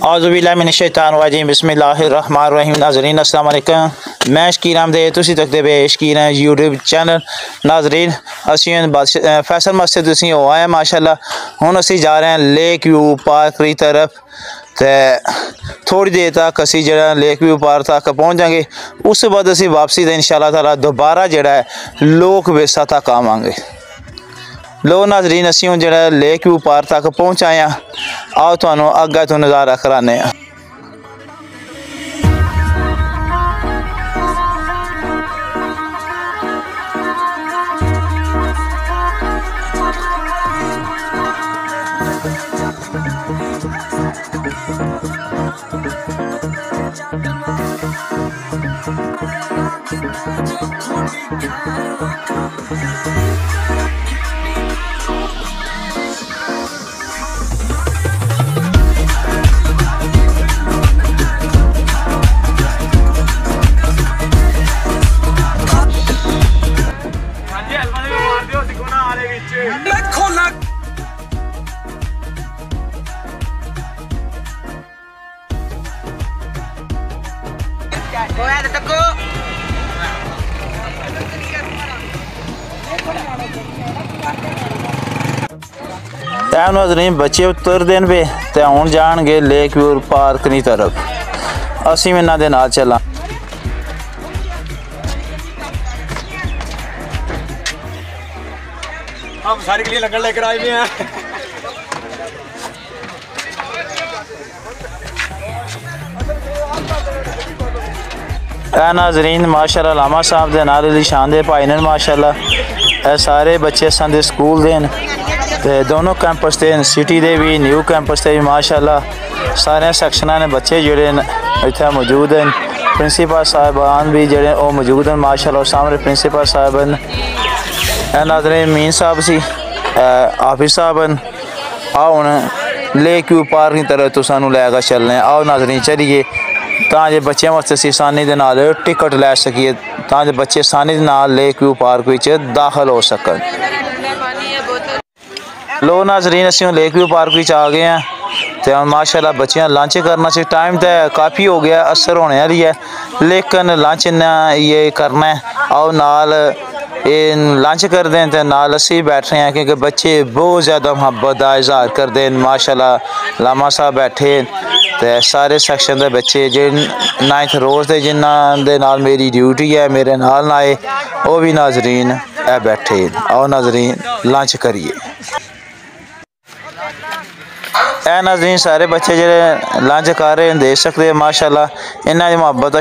औज़ुबिल्लाहिमिनश्शैतानिर्रजीम बिस्मिल्लाहिर्रहमानिर्रहीम। नाज़रीन अस्सलाम वालेकुम, मैं शकीर अहमद, तुसी तकते पे शकीर हैं यूट्यूब चैनल। नाज़रीन असी फैसल मस्जिद असी हो आए माशाल्लाह। हुण असी जा रहे हैं लेक व्यू पार्क की तरफ। तो थोड़ी देर तक असी जो लेक व्यू पार्क तक पहुँच जाएंगे। उस बाद असी वापसी तो इंशाअल्लाह ताला दोबारा जो लोक विरसा तक आवांगे। लो नाज़रीन असी हूँ जो लेक व्यू पार्क तक पहुँच आए हैं। आओ तुहानू अग्गे तो नज़ारा कराने। नाज़रीन बच्चे उतर देन पे ते हुण जाणगे लेक व्यू पार्क की तरफ। असी भी इन्हां दे नाल चलां। हम सारे के लिए लंगर लेकर आए हुए हैं। नाज़रीन माशाल्लाह लामा साहब दे नाल अली शान दे भाई ने माशाल्लाह। सारे बच्चे संदे स्कूल दे ते दोनों कैंपस ते सिटी दे भी न्यू कैंपस ते भी माशाल्लाह सारे सेक्शनां ने बच्चे जेड़े इत्थे मौजूद हैं। प्रिंसीपल साहबान भी जेड़े ओ मौजूद हैं माशाल्लाह। सामने प्रिंसीपल साहब नाज़रीन मीन साहब सी हाफिज साहब। आओ हुण लेक व्यू पार्क की तरफ तो सानू लैके चलने। आओ नाज़रीन चलिए तां बच्चों वास्ते असीं आसानी दे नाल टिकट लै सकीए तां जे बच्चे आसानी दे नाल लेक व्यू पार्क विच दाखिल हो सकन। लो नाज़रीन असीं लेक व्यू पार्क विच आ गए हैं तो माशाल्लाह बच्चों लंच करना सी। टाइम तो काफ़ी हो गया, असर होने वाली है, लेकिन लंच इन्ना ये करना है। आओ नाल ये लंच करते हैं तो नाल असी बैठ रहे हैं क्योंकि बच्चे बहुत ज़्यादा मुहब्बत का इजहार करते हैं माशाल्लाह। लामा साहब बैठे तो सारे सेक्शन के बच्चे जो 9th रोज़ के जिन्हों के नाल मेरी ड्यूटी है मेरे नाल आए वो भी नाज़रीन है बैठे। आओ नाज़रीन लंच करिए। ए नाज़रीन सारे बच्चे जो लंच कर रहे हैं देख सकते हैं माशाल्लाह इन्हों की मुहब्बत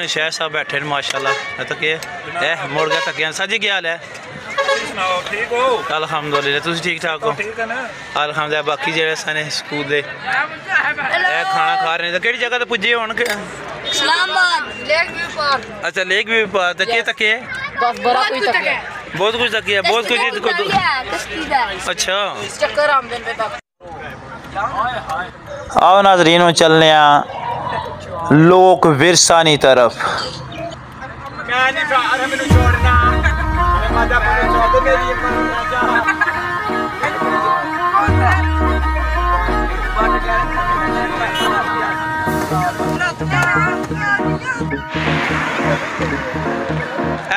शाह साहब बैठे माशाल्लाह। तो के मुड़ गया थके सर जी क्या हाल है? ठीक हो? अल्हम्दुलिल्लाह तुम ठीक ठाक हो? अल्हम्दुलिल्लाह। बाकी जेड़े सारे स्कूल दे खाना खा रहे हैं कि जगह तो पुजे हो? अच्छा लेक व्यू पार्क के तके है? बहुत कुछ तके है, बहुत कुछ। अच्छा आओ नाज़रीन चलने लोक विरसा की तरफ।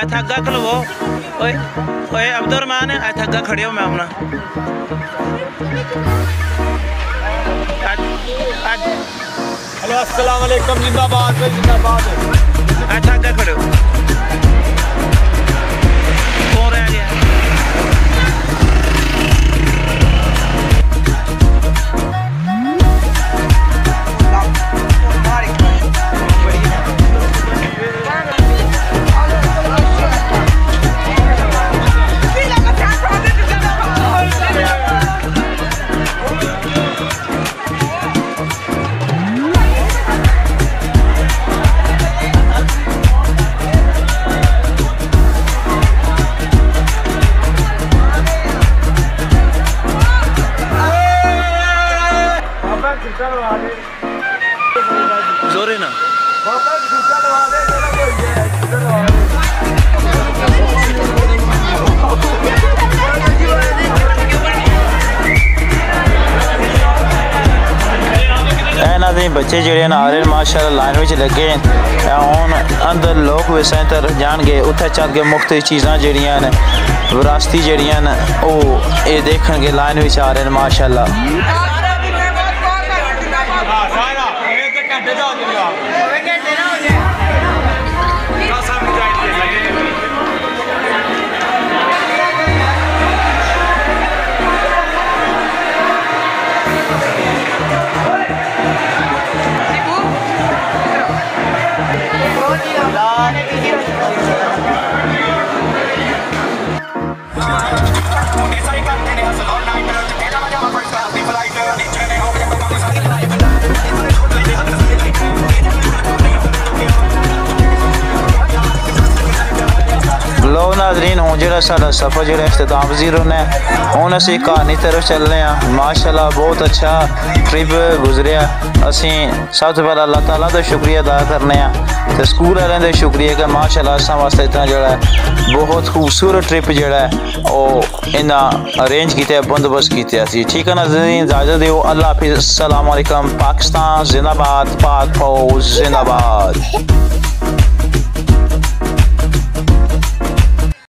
थग्गा खलवो ओए ओए अब्दुर्रहमान थग्गा खड़े हो मैं अपना। हेलो अस्सलाम वालेकुम जिंदाबाद जिंदाबाद। थग्गा खड़े हो कौन रह गया? बच्चे जेह्ड़े आ रहे हैं माशाल्लाह लाइन में लगे हुन अंदर लोग विरसा तरफ जाएंगे उत्थे चल के मुख्तलिफ चीज़ां जेह्ड़ियां न विरासती जेह्ड़ियां न ओह् एह् देखणगे लाइन में आ रहे हैं माशाल्लाह। लो नाज़रीन हूँ जो साडा सफ़र जो इख्तिताम पज़ीर होना है हूँ असी कहानी तरफ चल रहे हैं माशाल्लाह बहुत अच्छा ट्रिप गुजरिया। असी सब तो पहले अल्लाह ताला का शुक्रिया अदा करने तो स्कूल वालों का शुक्रिया कि माशाल्लाह असा वास्ते इतना जोड़ा है बहुत खूबसूरत ट्रिप जोड़ा है वो इन्हें अरेंज किया बंदोबस्त किया। ठीक है नाज़रीन इजाज़त दो अल्लाह हाफिज़ अस्सलाम वालेकुम। पाकिस्तान जिंदाबाद, पाक फौज जिंदाबाद।